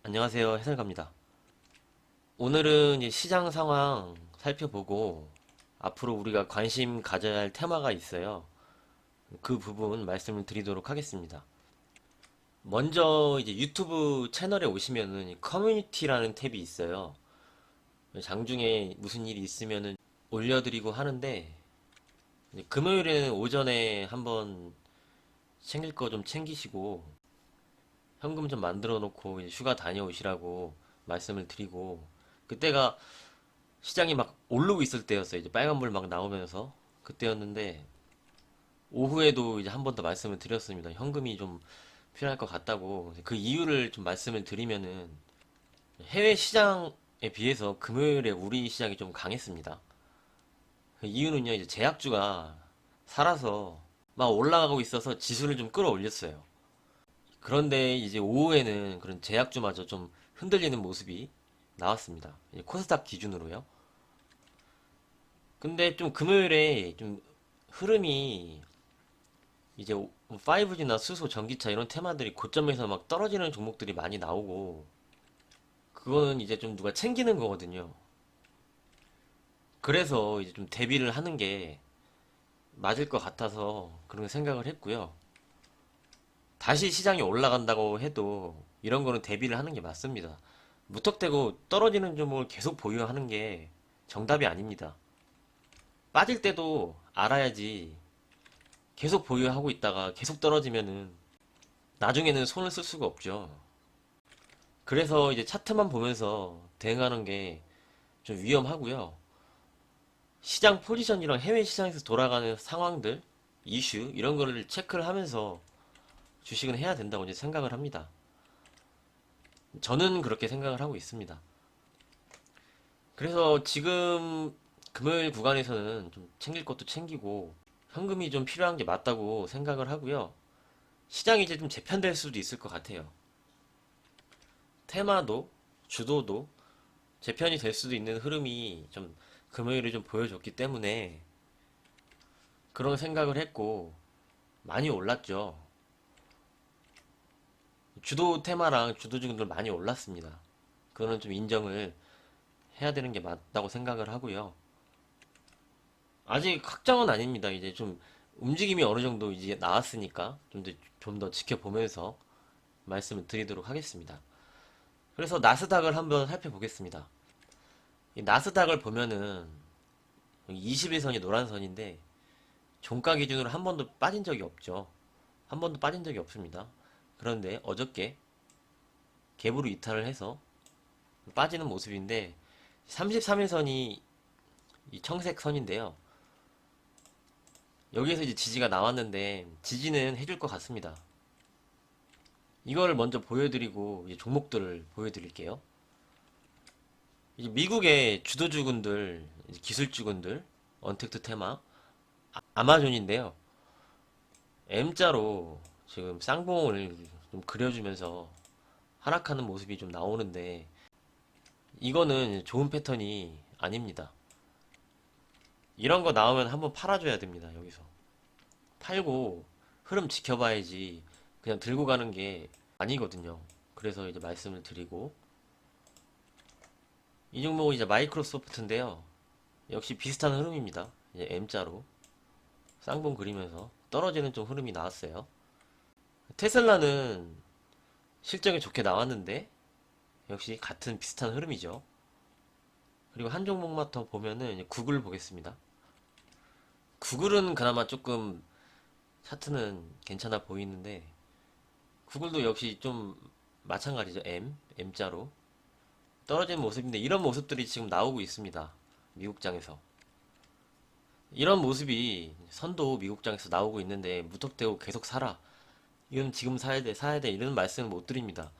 안녕하세요. 해설가입니다. 오늘은 이제 시장 상황 살펴보고 앞으로 우리가 관심 가져야 할 테마가 있어요. 그 부분 말씀을 드리도록 하겠습니다. 먼저 이제 유튜브 채널에 오시면은 커뮤니티라는 탭이 있어요. 장중에 무슨 일이 있으면은 올려드리고 하는데 이제 금요일에는 오전에 한번 챙길 거 좀 챙기시고 현금 좀 만들어 놓고 이제 휴가 다녀오시라고 말씀을 드리고 그때가 시장이 막 오르고 있을 때였어요. 이제 빨간불 막 나오면서 그때였는데 오후에도 이제 한 번 더 말씀을 드렸습니다. 현금이 좀 필요할 것 같다고. 그 이유를 좀 말씀을 드리면은 해외 시장에 비해서 금요일에 우리 시장이 좀 강했습니다. 그 이유는요, 이제 제약주가 살아서 막 올라가고 있어서 지수를 좀 끌어올렸어요. 그런데 이제 오후에는 그런 제약주마저 좀 흔들리는 모습이 나왔습니다. 코스닥 기준으로요. 근데 좀 금요일에 좀 흐름이 이제 5G나 수소, 전기차 이런 테마들이 고점에서 막 떨어지는 종목들이 많이 나오고 그거는 이제 좀 누가 챙기는 거거든요. 그래서 이제 좀 대비를 하는 게 맞을 것 같아서 그런 생각을 했고요. 다시 시장이 올라간다고 해도 이런 거는 대비를 하는 게 맞습니다. 무턱대고 떨어지는 종목을 계속 보유하는 게 정답이 아닙니다. 빠질 때도 알아야지 계속 보유하고 있다가 계속 떨어지면은 나중에는 손을 쓸 수가 없죠. 그래서 이제 차트만 보면서 대응하는 게 좀 위험하고요. 시장 포지션이랑 해외 시장에서 돌아가는 상황들, 이슈 이런 거를 체크를 하면서 주식은 해야 된다고 이제 생각을 합니다. 저는 그렇게 생각을 하고 있습니다. 그래서 지금 금요일 구간에서는 좀 챙길 것도 챙기고 현금이 좀 필요한 게 맞다고 생각을 하고요. 시장이 이제 좀 재편될 수도 있을 것 같아요. 테마도 주도도 재편이 될 수도 있는 흐름이 좀 금요일에 좀 보여줬기 때문에 그런 생각을 했고 많이 올랐죠. 주도 테마랑 주도주들 많이 올랐습니다. 그거는 좀 인정을 해야 되는 게 맞다고 생각을 하고요. 아직 확정은 아닙니다. 이제 좀 움직임이 어느 정도 이제 나왔으니까 좀 더 지켜보면서 말씀을 드리도록 하겠습니다. 그래서 나스닥을 한번 살펴보겠습니다. 이 나스닥을 보면은 21선이 노란 선인데 종가 기준으로 한 번도 빠진 적이 없죠. 한 번도 빠진 적이 없습니다. 그런데 어저께 갭으로 이탈을 해서 빠지는 모습인데 33일선이 이 청색 선인데요. 여기에서 이제 지지가 나왔는데 지지는 해줄 것 같습니다. 이거를 먼저 보여드리고 이제 종목들을 보여드릴게요. 이제 미국의 주도주군들, 기술주군들, 언택트 테마, 아마존인데요. M자로 지금 쌍봉을 좀 그려주면서 하락하는 모습이 좀 나오는데 이거는 좋은 패턴이 아닙니다. 이런 거 나오면 한번 팔아줘야 됩니다. 여기서 팔고 흐름 지켜봐야지 그냥 들고 가는 게 아니거든요. 그래서 이제 말씀을 드리고 이 종목은 이제 마이크로소프트인데요. 역시 비슷한 흐름입니다. 이제 M자로 쌍봉 그리면서 떨어지는 좀 흐름이 나왔어요. 테슬라는 실적이 좋게 나왔는데 역시 같은 비슷한 흐름이죠. 그리고 한 종목만 더 보면은 이제 구글 보겠습니다. 구글은 그나마 조금 차트는 괜찮아 보이는데 구글도 역시 좀 마찬가지죠. M자로 떨어지는 모습인데 이런 모습들이 지금 나오고 있습니다. 미국장에서. 이런 모습이 선도 미국장에서 나오고 있는데 무턱대고 계속 사라. 이건 지금 사야 돼, 사야 돼. 이런 말씀을 못 드립니다.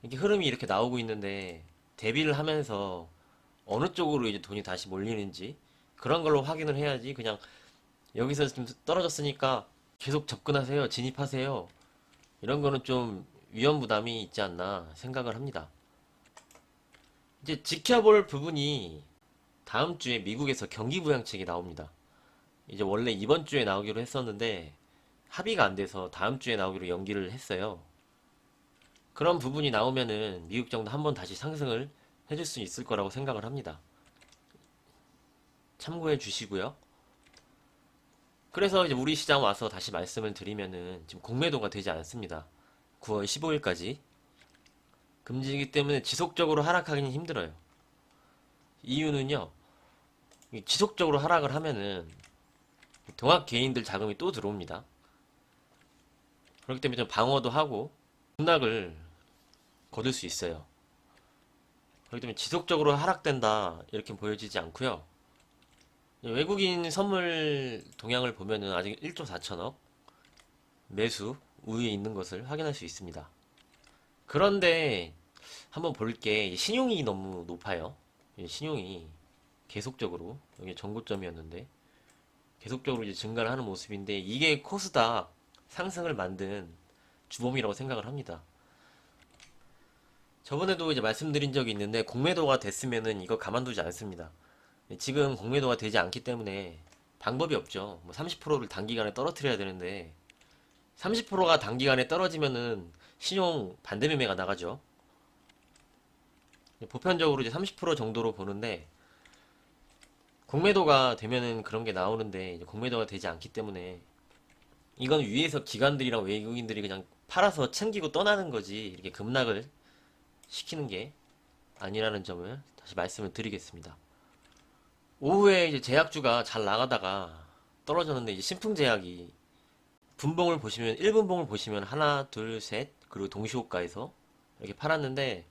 이렇게 흐름이 이렇게 나오고 있는데 대비를 하면서 어느 쪽으로 이제 돈이 다시 몰리는지 그런 걸로 확인을 해야지 그냥 여기서 좀 떨어졌으니까 계속 접근하세요. 진입하세요. 이런 거는 좀 위험 부담이 있지 않나 생각을 합니다. 이제 지켜볼 부분이 다음 주에 미국에서 경기 부양책이 나옵니다. 이제 원래 이번 주에 나오기로 했었는데 합의가 안 돼서 다음 주에 나오기로 연기를 했어요. 그런 부분이 나오면은 미국장도 한번 다시 상승을 해줄 수 있을 거라고 생각을 합니다. 참고해 주시고요. 그래서 이제 우리 시장 와서 다시 말씀을 드리면은 지금 공매도가 되지 않습니다. 9월 15일까지 금지이기 때문에 지속적으로 하락하기는 힘들어요. 이유는요, 지속적으로 하락을 하면은 동학 개인들 자금이 또 들어옵니다. 그렇기 때문에 좀 방어도 하고 급락을 거둘 수 있어요. 그렇기 때문에 지속적으로 하락된다 이렇게 보여지지 않고요. 외국인 선물 동향을 보면은 아직 1조 4천억 매수 우위에 있는 것을 확인할 수 있습니다. 그런데 한번 볼 게 신용이 너무 높아요. 신용이 계속적으로 여기 전고점이었는데 계속적으로 이제 증가를 하는 모습인데 이게 코스닥 상승을 만든 주범이라고 생각을 합니다. 저번에도 이제 말씀드린 적이 있는데 공매도가 됐으면은 이거 가만두지 않습니다. 지금 공매도가 되지 않기 때문에 방법이 없죠. 뭐 30%를 단기간에 떨어뜨려야 되는데 30%가 단기간에 떨어지면은 신용 반대 매매가 나가죠. 보편적으로 이제 30% 정도로 보는데 공매도가 되면은 그런 게 나오는데 이제 공매도가 되지 않기 때문에 이건 위에서 기관들이랑 외국인들이 그냥 팔아서 챙기고 떠나는 거지 이렇게 급락을 시키는 게 아니라는 점을 다시 말씀을 드리겠습니다. 오후에 이제 제약주가 잘 나가다가 떨어졌는데 이제 신풍제약이 분봉을 보시면 1분봉을 보시면 하나, 둘, 셋 그리고 동시호가에서 이렇게 팔았는데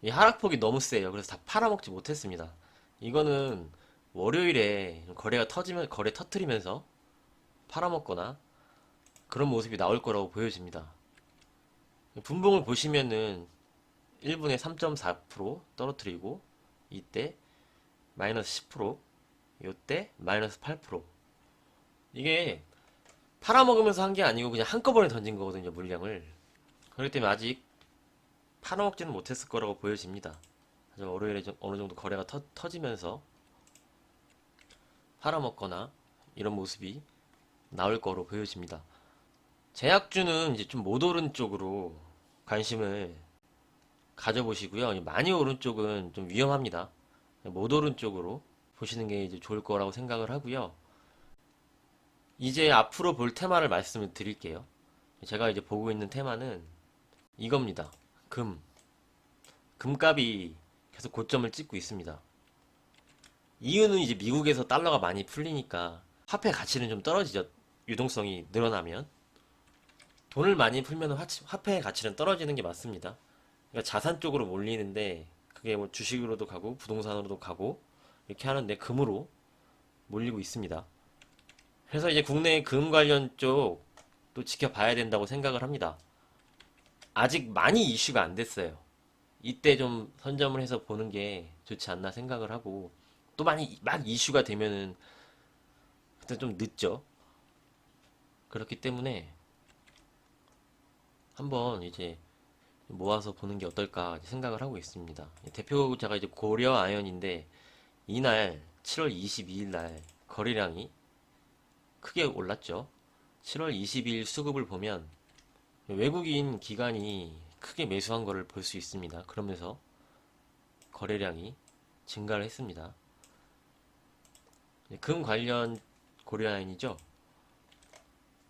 이 하락폭이 너무 세요. 그래서 다 팔아먹지 못했습니다. 이거는 월요일에 거래가 터지면 거래 터트리면서 팔아먹거나 그런 모습이 나올 거라고 보여집니다. 분봉을 보시면은 1분에 3.4% 떨어뜨리고 이때 마이너스 10%, 이때 마이너스 8%. 이게 팔아먹으면서 한 게 아니고 그냥 한꺼번에 던진 거거든요, 물량을. 그렇기 때문에 아직 팔아먹지는 못했을 거라고 보여집니다. 하지만 월요일에 어느 정도 거래가 터지면서 팔아먹거나 이런 모습이 나올 거로 보여집니다. 제약주는 이제 좀 못 오른 쪽으로 관심을 가져보시고요. 많이 오른 쪽은 좀 위험합니다. 못 오른 쪽으로 보시는 게 이제 좋을 거라고 생각을 하고요. 이제 앞으로 볼 테마를 말씀을 드릴게요. 제가 이제 보고 있는 테마는 이겁니다. 금. 금값이 계속 고점을 찍고 있습니다. 이유는 이제 미국에서 달러가 많이 풀리니까 화폐 가치는 좀 떨어지죠. 유동성이 늘어나면. 돈을 많이 풀면 화폐의 가치는 떨어지는 게 맞습니다. 그러니까 자산 쪽으로 몰리는데 그게 뭐 주식으로도 가고 부동산으로도 가고 이렇게 하는데 금으로 몰리고 있습니다. 그래서 이제 국내 금 관련 쪽도 지켜봐야 된다고 생각을 합니다. 아직 많이 이슈가 안 됐어요. 이때 좀 선점을 해서 보는 게 좋지 않나 생각을 하고 또 많이 막 이슈가 되면은 그때 좀 늦죠. 그렇기 때문에 한번 이제 모아서 보는 게 어떨까 생각을 하고 있습니다. 대표자가 이제 고려 아연인데 이날 7월 22일 날 거래량이 크게 올랐죠. 7월 22일 수급을 보면 외국인 기관이 크게 매수한 거를 볼 수 있습니다. 그러면서 거래량이 증가를 했습니다. 금 관련 고려아연이죠.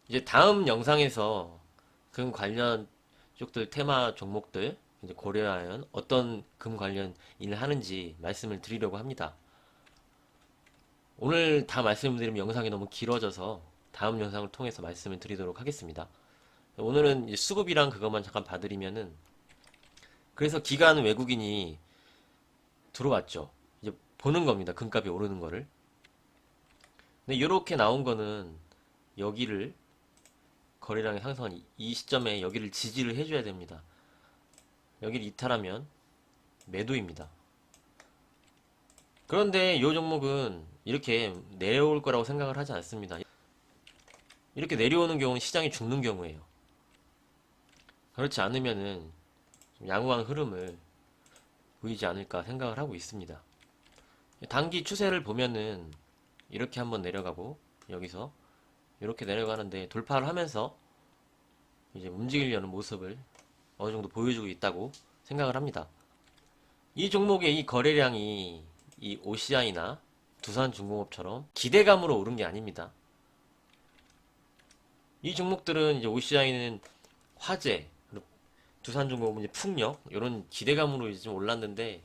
이제 다음 영상에서 금 관련 쪽들 테마 종목들 이제 고려아연 어떤 금 관련 일을 하는지 말씀을 드리려고 합니다. 오늘 다 말씀드리면 영상이 너무 길어져서 다음 영상을 통해서 말씀을 드리도록 하겠습니다. 오늘은 이제 수급이랑 그것만 잠깐 봐드리면은 그래서 기관 외국인이 들어왔죠. 이제 보는 겁니다. 금값이 오르는 거를. 근데 이렇게 나온 거는 여기를 거래량이 상승한 이 시점에 여기를 지지를 해줘야 됩니다. 여기를 이탈하면 매도입니다. 그런데 이 종목은 이렇게 내려올 거라고 생각을 하지 않습니다. 이렇게 내려오는 경우는 시장이 죽는 경우예요. 그렇지 않으면은 좀 양호한 흐름을 보이지 않을까 생각을 하고 있습니다. 단기 추세를 보면은 이렇게 한번 내려가고 여기서 이렇게 내려가는데 돌파를 하면서 이제 움직이려는 모습을 어느 정도 보여주고 있다고 생각을 합니다. 이 종목의 이 거래량이 이 OCI나 두산중공업처럼 기대감으로 오른 게 아닙니다. 이 종목들은 이제 OCI는 화재, 그리고 두산중공업은 이제 풍력 이런 기대감으로 이제 좀 올랐는데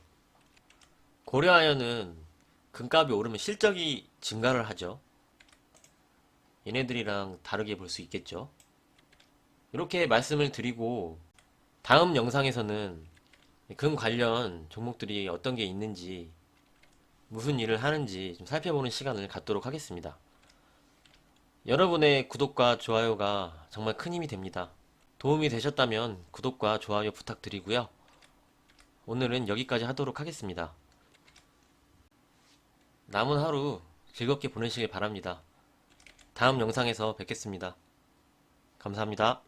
고려아연은 금값이 오르면 실적이 증가를 하죠. 얘네들이랑 다르게 볼 수 있겠죠. 이렇게 말씀을 드리고 다음 영상에서는 금 관련 종목들이 어떤 게 있는지 무슨 일을 하는지 좀 살펴보는 시간을 갖도록 하겠습니다. 여러분의 구독과 좋아요가 정말 큰 힘이 됩니다. 도움이 되셨다면 구독과 좋아요 부탁드리고요. 오늘은 여기까지 하도록 하겠습니다. 남은 하루 즐겁게 보내시길 바랍니다. 다음 영상에서 뵙겠습니다. 감사합니다.